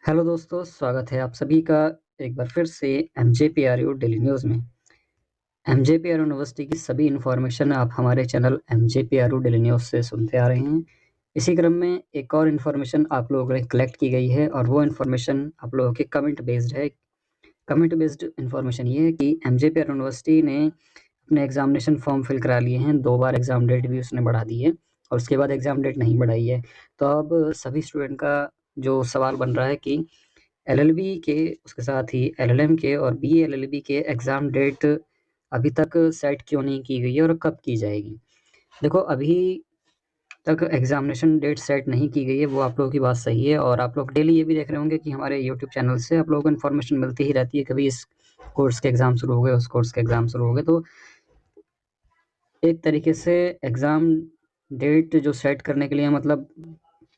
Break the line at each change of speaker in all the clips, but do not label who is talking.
Hello दोस्तों, स्वागत है आप सभी का एक बार फिर से एमजेपीआरयू डेली न्यूज़ में। एमजेपीआरयू यूनिवर्सिटी की सभी इन्फॉर्मेशन आप हमारे चैनल एमजेपीआरयू डेली न्यूज़ से सुनते आ रहे हैं। इसी क्रम में एक और इन्फॉर्मेशन आप लोगों ने कलेक्ट की गई है और वो इन्फॉर्मेशन आप लोगों के कमेंट बेस्ड है। कमेंट बेस्ड इन्फॉर्मेशन ये है कि एमजेपीआरयू यूनिवर्सिटी ने अपने एग्जामिनेशन फॉर्म फिल करा लिए हैं। 2 बार एग्ज़ाम डेट भी उसने बढ़ा दी है और उसके बाद एग्ज़ाम डेट नहीं बढ़ाई है। तो अब सभी स्टूडेंट का जो सवाल बन रहा है कि एलएलबी के, उसके साथ ही एलएलएम के और बीएलएलबी के एग्ज़ाम डेट अभी तक सेट क्यों नहीं की गई है और कब की जाएगी? देखो, अभी तक एग्ज़ामिनेशन डेट सेट नहीं की गई है, वो आप लोगों की बात सही है और आप लोग डेली ये भी देख रहे होंगे कि हमारे यूट्यूब चैनल से आप लोगों को इन्फॉर्मेशन मिलती ही रहती है, कभी इस कोर्स के एग्ज़ाम शुरू हो गए, उस कोर्स के एग्ज़ाम शुरू हो गए। तो एक तरीके से एग्ज़ाम डेट जो सेट करने के लिए मतलब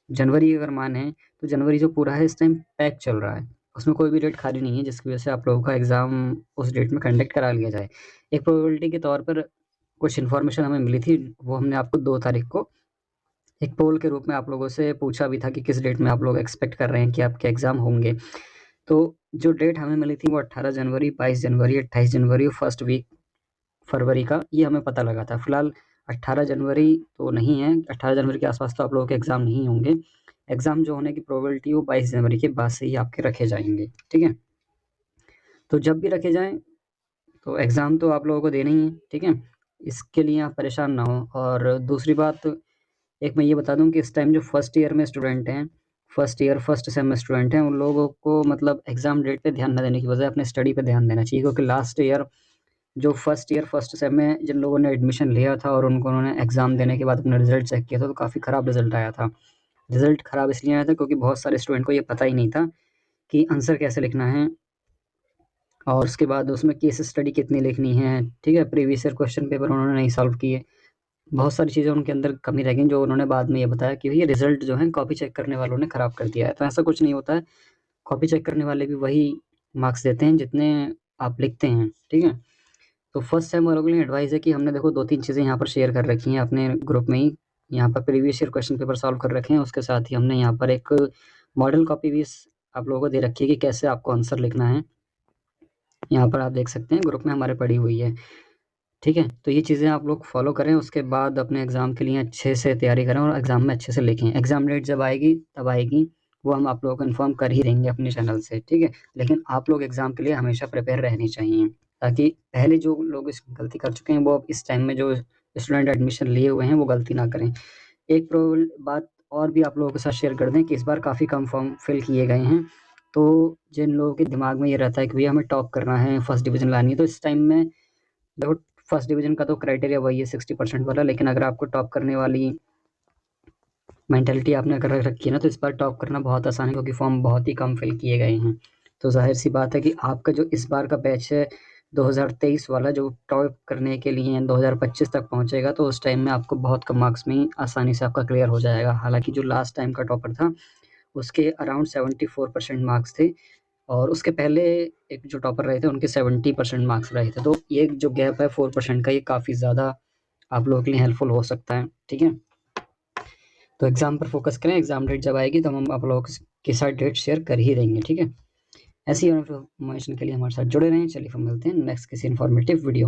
जनवरी अगर माने तो जनवरी जो पूरा है इस टाइम पैक चल रहा है। उसमें कोई भी डेट खाली नहीं है जिसकी वजह से आप लोगों का एग्ज़ाम उस डेट में कंडक्ट करा लिया जाए। एक प्रोबेबिलिटी के तौर पर कुछ इन्फॉर्मेशन हमें मिली थी, वो हमने आपको 2 तारीख को एक पोल के रूप में आप लोगों से पूछा भी था कि किस डेट में आप लोग एक्सपेक्ट कर रहे हैं कि आपके एग्ज़ाम होंगे। तो जो डेट हमें मिली थी वो 18 जनवरी, 22 जनवरी, 28 जनवरी और फर्स्ट वीक फरवरी का ये हमें पता लगा था। फिलहाल 18 जनवरी तो नहीं है, 18 जनवरी के आस-पास तो आप लोगों के एग्ज़ाम नहीं होंगे। एग्ज़ाम जो होने की प्रोबेबिलिटी वो 22 जनवरी के बाद से ही आपके रखे जाएँगे, ठीक है? तो जब भी रखे जाएँ, तो एग्ज़ाम तो आप लोगों को देना ही है, ठीक है? इसके लिए आप परेशान ना हों। और दूसरी बात, एक मैं ये बता दूँ कि इस टाइम जो फर्स्ट ईयर में स्टूडेंट हैं, फर्स्ट ईयर, फर्स्ट सेम में स्टूडेंट हैं, उन लोगों को मतलब एग्ज़ाम डेट पे ध्यान ना देने की बजाय अपने स्टडी पे ध्यान देना चाहिए, क्योंकि लास्ट ईयर जो फर्स्ट ईयर फर्स्ट सेम में जिन लोगों ने एडमिशन लिया था और उन्होंने एग्ज़ाम देने के बाद अपना रिज़ल्ट चेक किया था, तो काफ़ी ख़राब रिज़ल्ट आया था। रिज़ल्ट ख़राब इसलिए आया था क्योंकि बहुत सारे स्टूडेंट को ये पता ही नहीं था कि आंसर कैसे लिखना है और उसके बाद उसमें केस स्टडी कितनी लिखनी है, ठीक है? प्रीवियस ईयर क्वेश्चन पेपर उन्होंने नहीं सॉल्व किए। बहुत सारी चीज़ें उनके अंदर कमी रह गई, जो उन्होंने बाद में ये बताया कि भई ये रिज़ल्ट जो है कॉपी चेक करने वालों ने ख़राब कर दिया है। तो ऐसा कुछ नहीं होता है, कॉपी चेक करने वाले भी वही मार्क्स देते हैं जितने आप लिखते हैं, ठीक है? तो फर्स्ट सेम वालों के लिए एडवाइस है कि हमने देखो 2-3 चीज़ें यहाँ पर शेयर कर रखी हैं अपने ग्रुप में ही। यहाँ पर previous year question paper solve कर रखे हैं, उसके साथ ही हमने यहाँ पर एक मॉडल कॉपी भी आप लोगों को दे रखी है कि कैसे आपको आंसर लिखना है। यहाँ पर आप देख सकते हैं ग्रुप में हमारे पड़ी हुई है, ठीक है? तो ये चीज़ें आप लोग फ़ॉलो करें, उसके बाद अपने एग्ज़ाम के लिए अच्छे से तैयारी करें और एग्ज़ाम में अच्छे से लिखें। एग्ज़ाम डेट जब आएगी, तब आएगी, वो हम आप लोगों को इन्फॉर्म कर ही देंगे अपने चैनल से, ठीक है? लेकिन आप लोग एग्ज़ाम के लिए हमेशा प्रिपेयर रहने चाहिए, ताकि पहले जो लोग इस गलती कर चुके हैं, वो अब इस टाइम में जो स्टूडेंट एडमिशन लिए हुए हैं, वो गलती ना करें। एक बात और भी आप लोगों के साथ शेयर कर दें कि इस बार काफ़ी कम फॉर्म फिल किए गए हैं। तो जिन लोगों के दिमाग में ये रहता है कि भैया हमें टॉप करना है, फर्स्ट डिवीज़न लानी है, तो इस टाइम में देखो, फर्स्ट डिवीज़न का तो क्राइटेरिया वही है 60% वाला, लेकिन अगर आपको टॉप करने वाली मेंटालिटी आपने अगर रख रखी है ना, तो इस बार टॉप करना बहुत आसान है क्योंकि फॉर्म बहुत ही कम फिल किए गए हैं। तो ज़ाहिर-सी बात है कि आपका जो इस बार का बैच है 2023 वाला, जो टॉप करने के लिए 2025 तक पहुँचेगा, तो उस टाइम में आपको बहुत कम मार्क्स में ही आसानी से आपका क्लियर हो जाएगा। हालाँकि जो लास्ट टाइम का टॉपर था, उसके अराउंड 74% मार्क्स थे और उसके पहले एक जो टॉपर रहे थे उनके 70% मार्क्स रहे थे। तो ये जो गैप है 4% का, ये काफ़ी ज़्यादा आप लोगों के लिए हेल्पफुल हो सकता है, ठीक है? तो एग्ज़ाम पर फ़ोकस करें, एग्ज़ाम डेट जब आएगी तब हम आप लोगों के साथ डेट शेयर कर ही देंगे, ठीक है? ऐसी और इन्फॉर्मेशन के लिए हमारे साथ जुड़े रहें। चलिए फिर मिलते हैं नेक्स्ट किसी इन्फॉर्मेटिव वीडियो